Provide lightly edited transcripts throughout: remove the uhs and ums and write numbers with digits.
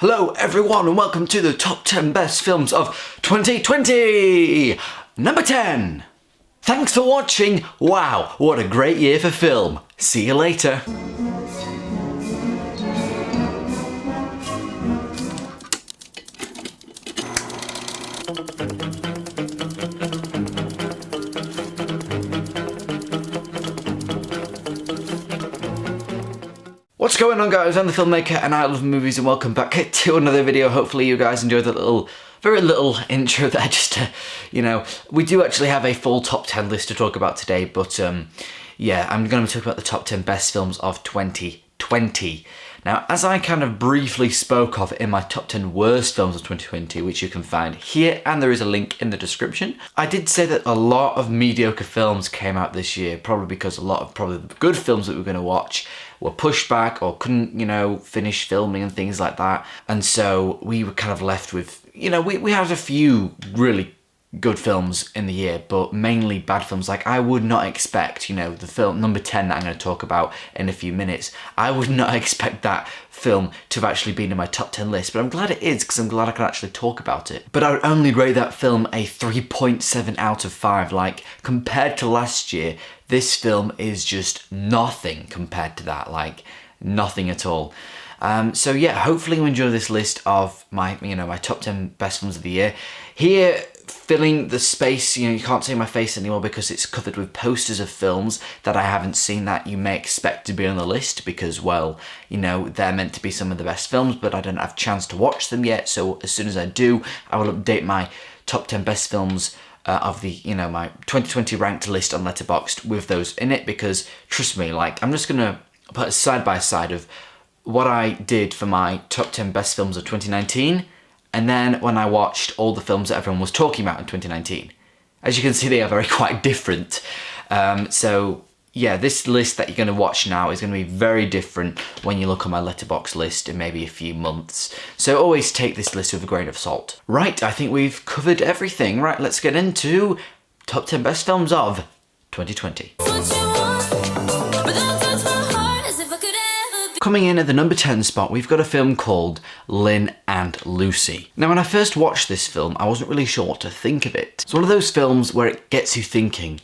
Hello everyone and welcome to the top 10 best films of 2020! Number 10! Thanks for watching! Wow, what a great year for film! See you later! What's going on, guys? I'm the filmmaker and I love movies, and welcome back to another video. Hopefully you guys enjoyed the very little intro there, just to, we do actually have a full top 10 list to talk about today, but yeah, I'm going to talk about the top 10 best films of 2020. Now, as I kind of briefly spoke of in my top 10 worst films of 2020, which you can find here, and there is a link in the description, I did say that a lot of mediocre films came out this year, probably because a lot of the good films that we were going to watch were pushed back or couldn't, finish filming and things like that. And so we were kind of left with, we had a few really good films in the year, but mainly bad films. Like, I would not expect, the film number 10 that I'm going to talk about in a few minutes, I would not expect that film to have actually been in my top 10 list, but I'm glad it is, because I'm glad I can actually talk about it. But I would only rate that film a 3.7 out of 5. Like, compared to last year, this film is just nothing compared to that, like nothing at all. So yeah, hopefully you enjoy this list of my top 10 best films of the year. Here, filling the space, you can't see my face anymore because it's covered with posters of films that I haven't seen that you may expect to be on the list because, well, they're meant to be some of the best films, but I don't have a chance to watch them yet. So as soon as I do, I will update my top 10 best films of the, my 2020 ranked list on Letterboxd with those in it, because trust me, like, I'm just gonna put a side by side of what I did for my top 10 best films of 2019 and then when I watched all the films that everyone was talking about in 2019. As you can see, they are very quite different. So yeah, this list that you're going to watch now is going to be very different when you look on my Letterboxd list in maybe a few months. So always take this list with a grain of salt. Right, I think we've covered everything. Right, let's get into top 10 best films of 2020. Coming in at the number 10 spot, we've got a film called Lynn and Lucy. Now, when I first watched this film, I wasn't really sure what to think of it. It's one of those films where it gets you thinking,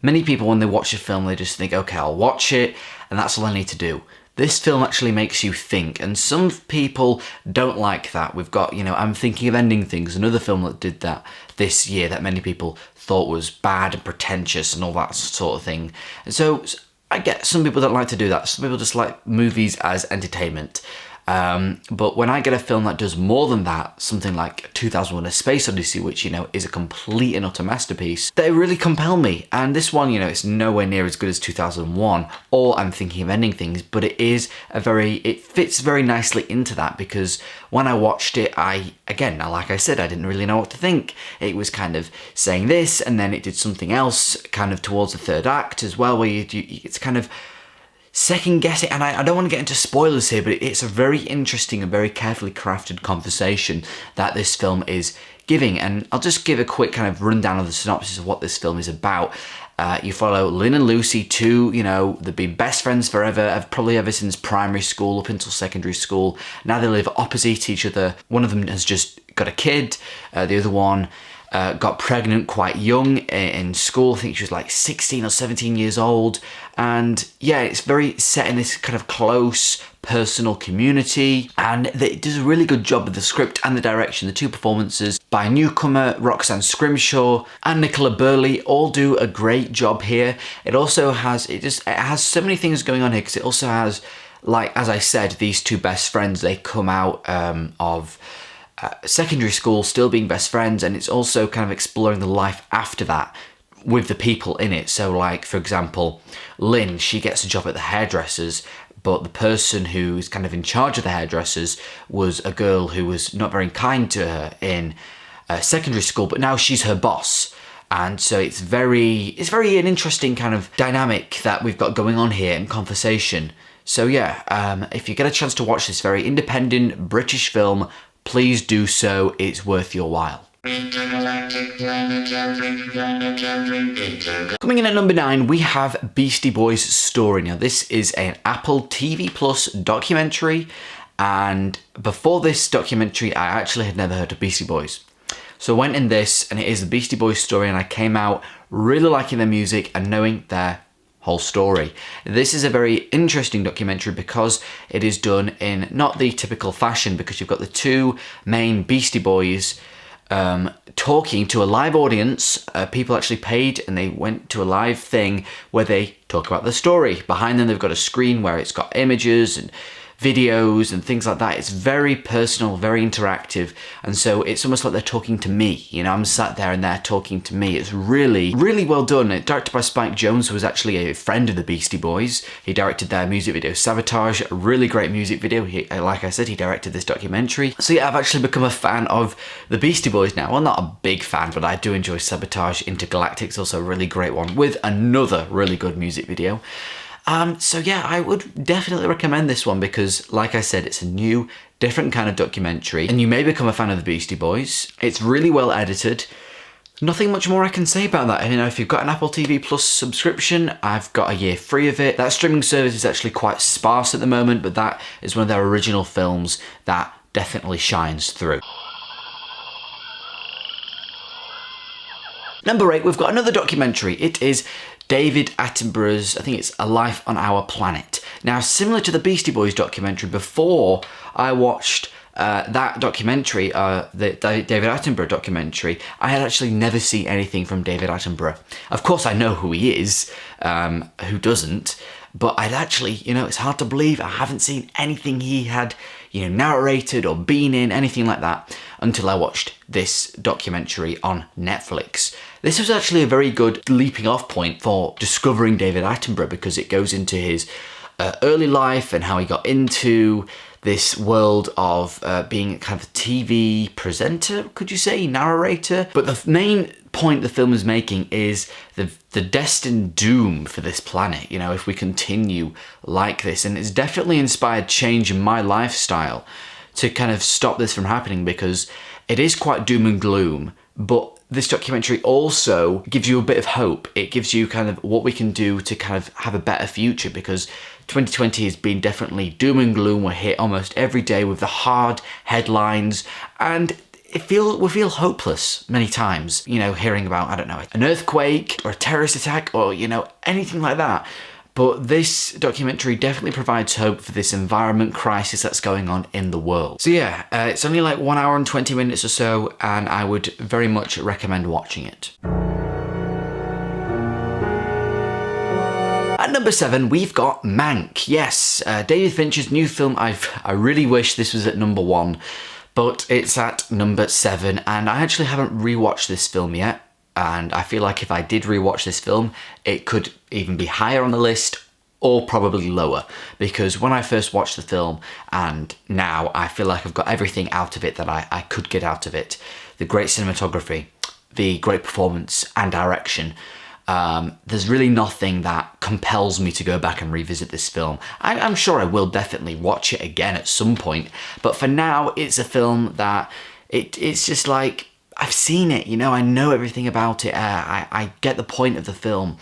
many people, when they watch a film, they just think, okay, I'll watch it, and that's all I need to do. This film actually makes you think, and some people don't like that. We've got, I'm Thinking of Ending Things, another film that did that this year that many people thought was bad and pretentious and all that sort of thing. And so I get some people don't like to do that. Some people just like movies as entertainment. But when I get a film that does more than that, something like 2001: A Space Odyssey, which, is a complete and utter masterpiece, they really compel me. And this one, it's nowhere near as good as 2001 or I'm Thinking of Ending Things, but it fits very nicely into that, because when I watched it, like I said, I didn't really know what to think. It was kind of saying this, and then it did something else kind of towards the third act as well, where it's kind of second guess it, and I don't want to get into spoilers here, but it's a very interesting and very carefully crafted conversation that this film is giving. And I'll just give a quick kind of rundown of the synopsis of what this film is about. You follow Lynn and Lucy, two, they've been best friends forever, probably ever since primary school up until secondary school. Now they live opposite each other. One of them has just got a kid, the other one got pregnant quite young in school. I think she was like 16 or 17 years old. And yeah, it's very set in this kind of close personal community, and it does a really good job with the script and the direction. The two performances by newcomer Roxanne Scrimshaw and Nicola Burley all do a great job here. It also has, it has so many things going on here, because it also has, like, as I said, these two best friends, they come out of secondary school still being best friends, and it's also kind of exploring the life after that with the people in it. So, like, for example, Lynn, she gets a job at the hairdressers, but the person who's kind of in charge of the hairdressers was a girl who was not very kind to her in secondary school, but now she's her boss. And so it's very an interesting kind of dynamic that we've got going on here in conversation. So yeah, if you get a chance to watch this very independent British film, please do so. It's worth your while. Coming in at number 9, we have Beastie Boys' Story. Now, this is an Apple TV Plus documentary, And before this documentary, I actually had never heard of Beastie Boys. So I went in this, and it is the Beastie Boys story, and I came out really liking their music and knowing their whole story. This is a very interesting documentary because it is done in not the typical fashion, because you've got the two main Beastie Boys talking to a live audience. People actually paid and they went to a live thing where they talk about the story. Behind them they've got a screen where it's got images and videos and things like that. It's very personal, very interactive, and so it's almost like they're talking to me. You know, I'm sat there and they're talking to me. It's really, really well done. It's directed by Spike Jonze, who was actually a friend of the Beastie Boys. He directed their music video Sabotage, a really great music video. Like I said, he directed this documentary. So yeah, I've actually become a fan of the Beastie Boys now. Well, not a big fan, but I do enjoy Sabotage. Intergalactic's also a really great one with another really good music video. So yeah, I would definitely recommend this one because, like I said, it's a new, different kind of documentary, and you may become a fan of the Beastie Boys. It's really well edited. Nothing much more I can say about that. You know, if you've got an Apple TV Plus subscription, I've got a year free of it. That streaming service is actually quite sparse at the moment, but that is one of their original films that definitely shines through. Number 8, we've got another documentary. It is David Attenborough's, I think it's A Life on Our Planet. Now, similar to the Beastie Boys documentary, before I watched that documentary, the David Attenborough documentary, I had actually never seen anything from David Attenborough. Of course, I know who he is, who doesn't, but I'd actually, you know, it's hard to believe I haven't seen anything he had, you know, narrated or been in, anything like that, until I watched this documentary on Netflix. This was actually a very good leaping off point for discovering David Attenborough, because it goes into his early life and how he got into this world of being kind of a TV presenter, could you say, narrator? But the main point the film is making is the destined doom for this planet, you know, if we continue like this. And it's definitely inspired change in my lifestyle to kind of stop this from happening, because it is quite doom and gloom, but this documentary also gives you a bit of hope. It gives you kind of what we can do to kind of have a better future, because 2020 has been definitely doom and gloom. We're hit almost every day with the hard headlines, and we feel hopeless many times, you know, hearing about, I don't know, an earthquake or a terrorist attack or, you know, anything like that. But this documentary definitely provides hope for this environment crisis that's going on in the world. So yeah, it's only like 1 hour and 20 minutes or so, and I would very much recommend watching it. At number 7, we've got Mank. Yes, David Fincher's new film. I really wish this was at number 1, but it's at number 7, and I actually haven't rewatched this film yet. And I feel like if I did rewatch this film, it could even be higher on the list or probably lower. Because when I first watched the film and now, I feel like I've got everything out of it that I could get out of it. The great cinematography, the great performance and direction. There's really nothing that compels me to go back and revisit this film. I'm sure I will definitely watch it again at some point. But for now, it's a film that it's just like, I've seen it, you know, I know everything about it. I get the point of the film.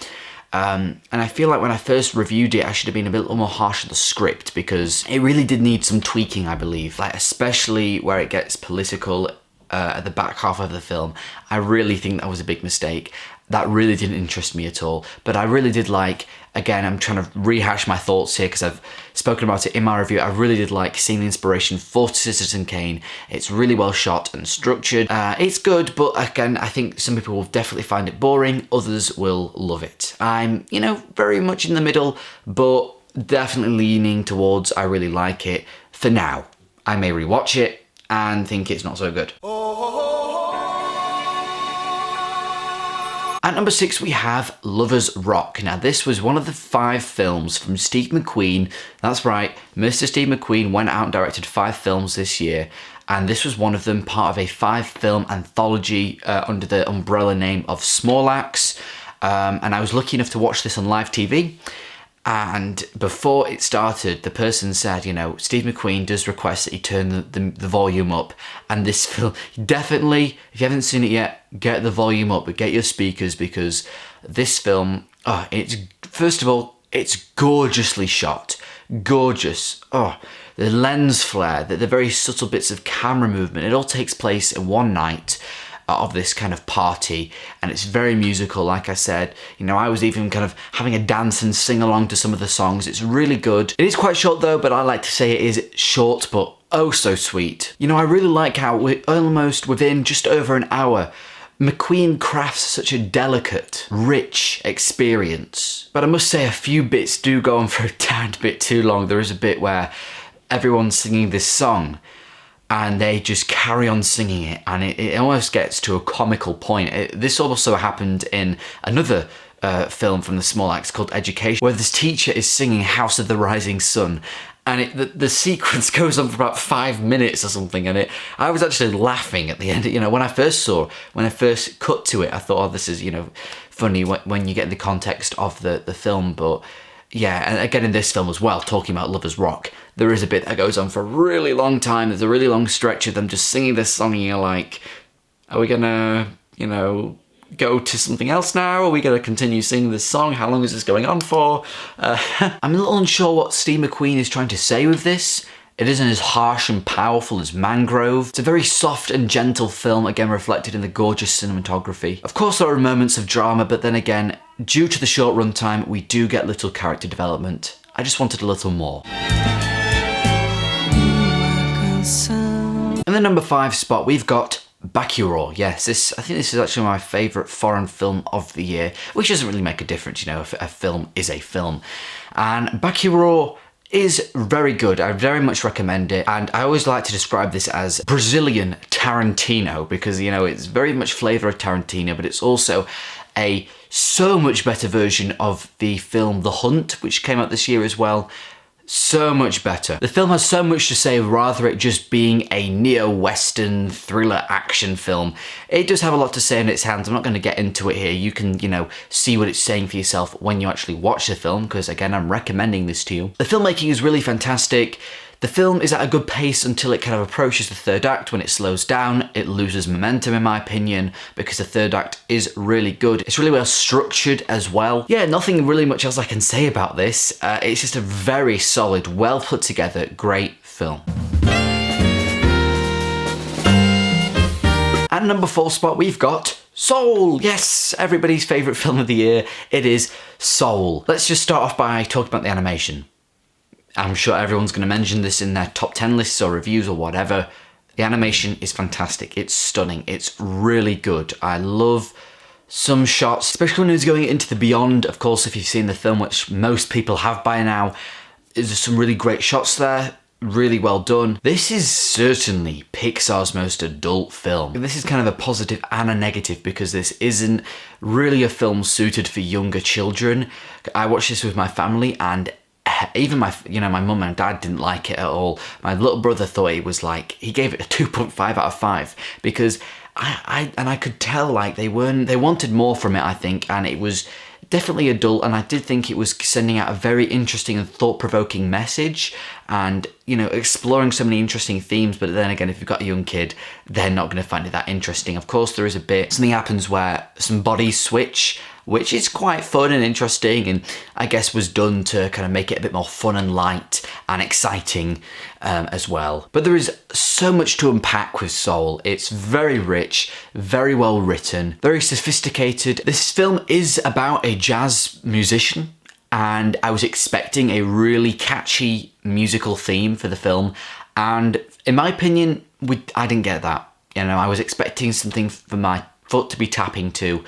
And I feel like when I first reviewed it, I should have been a bit more harsh on the script, because it really did need some tweaking, I believe. Like, especially where it gets political at the back half of the film. I really think that was a big mistake. That really didn't interest me at all. But I really did like, again, I'm trying to rehash my thoughts here because I've spoken about it in my review. I really did like seeing the inspiration for Citizen Kane. It's really well shot and structured. It's good, but again, I think some people will definitely find it boring. Others will love it. I'm, you know, very much in the middle, but definitely leaning towards I really like it. For now, I may rewatch it and think it's not so good. At number 6, we have Lovers Rock. Now, this was one of the 5 films from Steve McQueen. That's right, Mr. Steve McQueen went out and directed 5 films this year, and this was one of them, part of a 5-film anthology under the umbrella name of Small Axe. And I was lucky enough to watch this on live TV. And before it started, the person said, you know, Steve McQueen does request that you turn the volume up. And this film, definitely, if you haven't seen it yet, get the volume up, but get your speakers, because this film, it's, first of all, it's gorgeously shot. Gorgeous. the lens flare, the very subtle bits of camera movement. It all takes place in one night of this kind of party, and it's very musical. Like I said, you know, I was even kind of having a dance and sing along to some of the songs. It's really good. It is quite short though, but I like to say it is short but oh so sweet. You know, I really like how we're almost within just over an hour, McQueen crafts such a delicate, rich experience. But I must say a few bits do go on for a tad bit too long. There is a bit where everyone's singing this song and they just carry on singing it, and it almost gets to a comical point. This also happened in another film from the Small Axe called Education, where this teacher is singing House of the Rising Sun, and the sequence goes on for about 5 minutes or something, and I was actually laughing at the end. You know, when I first cut to it, I thought, oh, this is, you know, funny when you get the context of the film. But yeah, and again in this film as well, talking about Lovers Rock, there is a bit that goes on for a really long time. There's a really long stretch of them just singing this song, and you're like, are we gonna, you know, go to something else now? Are we going to continue singing this song? How long is this going on for? I'm a little unsure what Steve McQueen is trying to say with this. It isn't as harsh and powerful as Mangrove. It's a very soft and gentle film, again reflected in the gorgeous cinematography. Of course there are moments of drama, but then again, due to the short runtime, we do get little character development. I just wanted a little more. In the number 5 spot, we've got Bacurau. Yes, I think this is actually my favourite foreign film of the year, which doesn't really make a difference, you know, if a film is a film. And Bacurau is very good. I very much recommend it, and I always like to describe this as Brazilian Tarantino, because, you know, it's very much flavour of Tarantino, but it's also a so much better version of the film The Hunt, which came out this year as well. So much better. The film has so much to say, rather it just being a neo-western thriller action film. It does have a lot to say in its hands. I'm not going to get into it here. You can, you know, see what it's saying for yourself when you actually watch the film, because again, I'm recommending this to you. The filmmaking is really fantastic. The film is at a good pace until it kind of approaches the third act. When it slows down, it loses momentum in my opinion, because the third act is really good. It's really well structured as well. Yeah, nothing really much else I can say about this. It's just a very solid, well put together, great film. At number 4 spot, we've got Soul. Yes, everybody's favourite film of the year. It is Soul. Let's just start off by talking about the animation. I'm sure everyone's going to mention this in their top 10 lists or reviews or whatever. The animation is fantastic. It's stunning. It's really good. I love some shots, especially when it's going into the beyond. Of course, if you've seen the film, which most people have by now, there's some really great shots there. Really well done. This is certainly Pixar's most adult film. This is kind of a positive and a negative, because this isn't really a film suited for younger children. I watched this with my family, and even my mum and dad didn't like it at all. My little brother thought it was like, he gave it a 2.5 out of 5, because I could tell like they wanted more from it, I think, and it was definitely adult, and I did think it was sending out a very interesting and thought-provoking message, and, you know, exploring so many interesting themes. But then again, if you've got a young kid, they're not going to find it that interesting. Of course, there is something happens where some bodies switch, which is quite fun and interesting, and I guess was done to kind of make it a bit more fun and light and exciting as well. But there is so much to unpack with Soul. It's very rich, very well written, very sophisticated. This film is about a jazz musician, and I was expecting a really catchy musical theme for the film, and in my opinion, I didn't get that. You know, I was expecting something for my foot to be tapping to,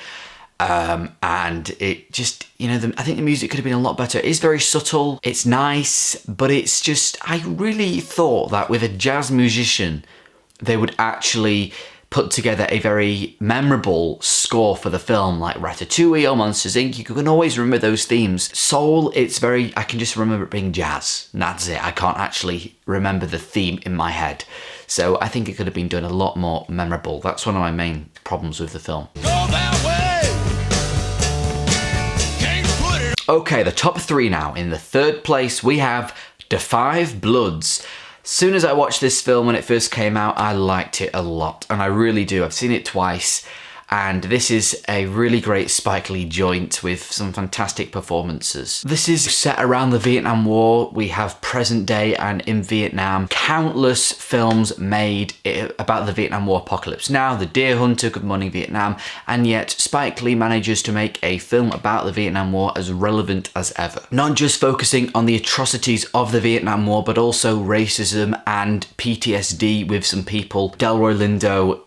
and it just, you know, I think the music could have been a lot better. It is very subtle, it's nice, but it's just, I really thought that with a jazz musician, they would actually put together a very memorable score for the film, like Ratatouille or Monsters Inc. You can always remember those themes. Soul, I can just remember it being jazz, and that's it. I can't actually remember the theme in my head. So I think it could have been done a lot more memorable. That's one of my main problems with the film. Go that way! Okay, the top 3 now. In the 3rd place, we have Da 5 Bloods. Soon as I watched this film when it first came out, I liked it a lot, and I really do. I've seen it twice, and this is a really great Spike Lee joint with some fantastic performances. This is set around the Vietnam War. We have present day and in Vietnam. Countless films made about the Vietnam War apocalypse now, The Deer Hunter, Good Morning Vietnam, and yet Spike Lee manages to make a film about the Vietnam War as relevant as ever. Not just focusing on the atrocities of the Vietnam War, but also racism and PTSD with some people. Delroy Lindo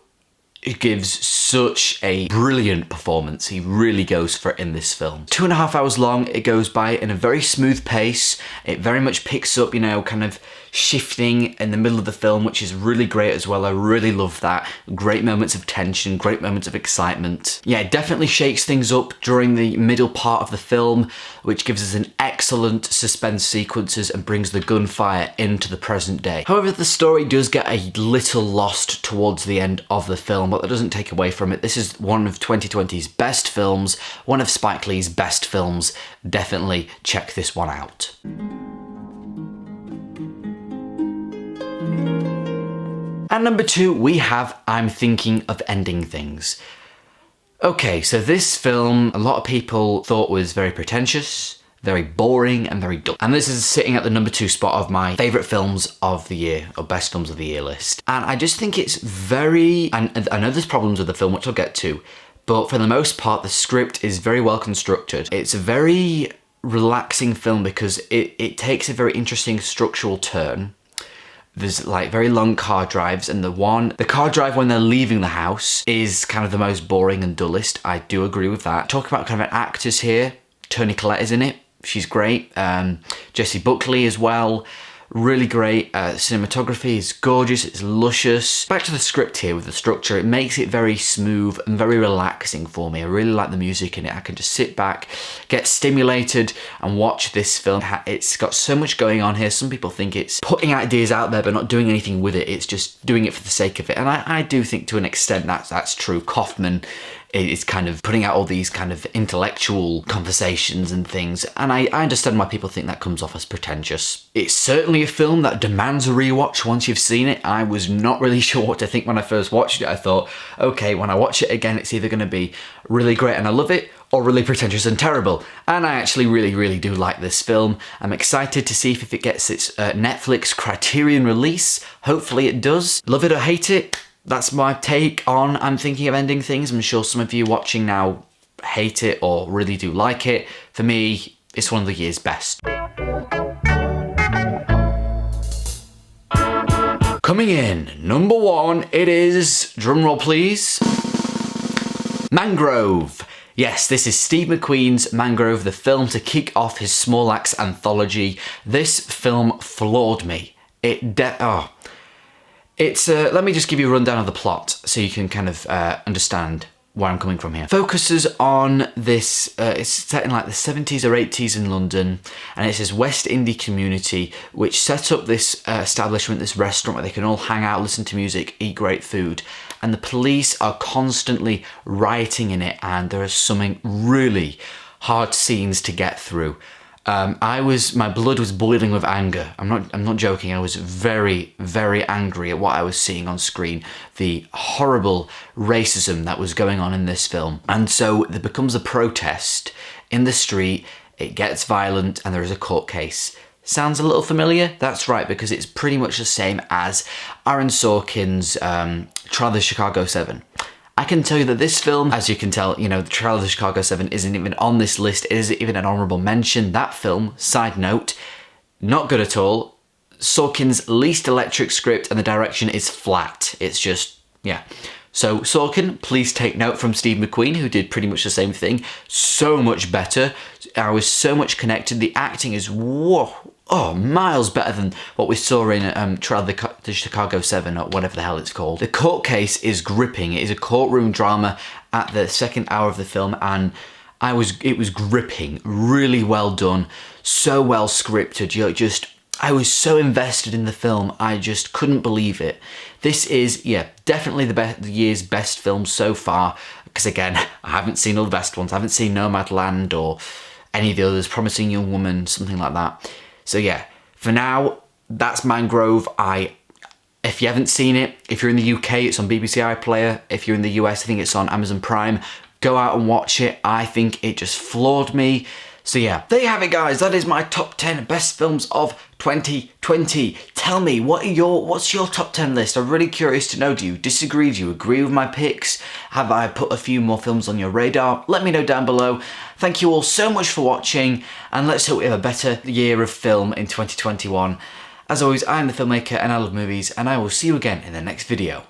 gives such a brilliant performance. He really goes for it in this film. 2.5 hours long, it goes by in a very smooth pace. It very much picks up, you know, kind of shifting in the middle of the film, which is really great as well. I really love that. Great moments of tension, great moments of excitement. Yeah, it definitely shakes things up during the middle part of the film, which gives us an excellent suspense sequences and brings the gunfire into the present day. However, the story does get a little lost towards the end of the film, but that doesn't take away from it. This is one of 2020's best films, one of Spike Lee's best films. Definitely check this one out. And number 2, we have I'm Thinking of Ending Things. Okay, so this film, a lot of people thought was very pretentious, very boring, and very dull. And this is sitting at the number 2 spot of my favourite films of the year, or best films of the year list. And I just think it's very, and I know there's problems with the film, which I'll get to, but for the most part, the script is very well constructed. It's a very relaxing film because it takes a very interesting structural turn. There's like very long car drives, and the car drive when they're leaving the house is kind of the most boring and dullest. I do agree with that. Talk about kind of actors here. Toni Collette is in it. She's great. Jessie Buckley as well. Really great. Cinematography is gorgeous. It's luscious. Back to the script here with the structure. It makes it very smooth and very relaxing for me. I really like the music in it. I can just sit back, get stimulated and watch this film. It's got so much going on here. Some people think it's putting ideas out there but not doing anything with it. It's just doing it for the sake of it. And I do think to an extent that's true. Kaufman is kind of putting out all these kind of intellectual conversations and things, and I understand why people think that comes off as pretentious. It's certainly a film that demands a rewatch once you've seen it. I was not really sure what to think when I first watched it. I thought, okay, when I watch it again, it's either going to be really great and I love it, or really pretentious and terrible. And I actually really do like this film. I'm excited to see if it gets its Netflix Criterion release. Hopefully it does. Love it or hate it, that's my take on I'm Thinking of Ending Things. I'm sure some of you watching now hate it or really do like it. For me, it's one of the year's best. Coming in, number 1, it is, drumroll please, Mangrove. Yes, this is Steve McQueen's Mangrove, the film to kick off his Small Axe anthology. This film floored me. Let me just give you a rundown of the plot so you can kind of understand where I'm coming from here. Focuses on this, it's set in like the 70s or 80s in London, and it's this West Indie community which set up this establishment, this restaurant where they can all hang out, listen to music, eat great food, and the police are constantly rioting in it, and there are some really hard scenes to get through. My blood was boiling with anger. I'm not joking. I was very angry at what I was seeing on screen. The horrible racism that was going on in this film. And so there becomes a protest in the street. It gets violent and there is a court case. Sounds a little familiar? That's right, because it's pretty much the same as Aaron Sorkin's Trial of the Chicago 7. I can tell you that this film, as you can tell, you know, the Trial of the Chicago 7 isn't even on this list. It isn't even an honourable mention. That film, side note, not good at all. Sorkin's least electric script and the direction is flat. It's just, yeah. So Sorkin, please take note from Steve McQueen, who did pretty much the same thing. So much better. I was so much connected. The acting is, miles better than what we saw in Trial of the Chicago 7 or whatever the hell it's called. The court case is gripping. It is a courtroom drama at the second hour of the film, and it was gripping, really well done, so well scripted. I was so invested in the film, I just couldn't believe it. This is, definitely the year's best film so far, because again, I haven't seen all the best ones. I haven't seen Nomadland or any of the others, Promising Young Woman, something like that. So yeah, for now, that's Mangrove. I If you haven't seen it, if you're in the UK, it's on BBC iPlayer. If you're in the US, I think it's on Amazon Prime. Go out and watch it. I think it just floored me. So yeah, there you have it, guys. That is my top 10 best films of 2020. Tell me, what's your top 10 list? I'm really curious to know. Do you disagree? Do you agree with my picks? Have I put a few more films on your radar? Let me know down below. Thank you all so much for watching, and let's hope we have a better year of film in 2021. As always, I am the filmmaker and I love movies, and I will see you again in the next video.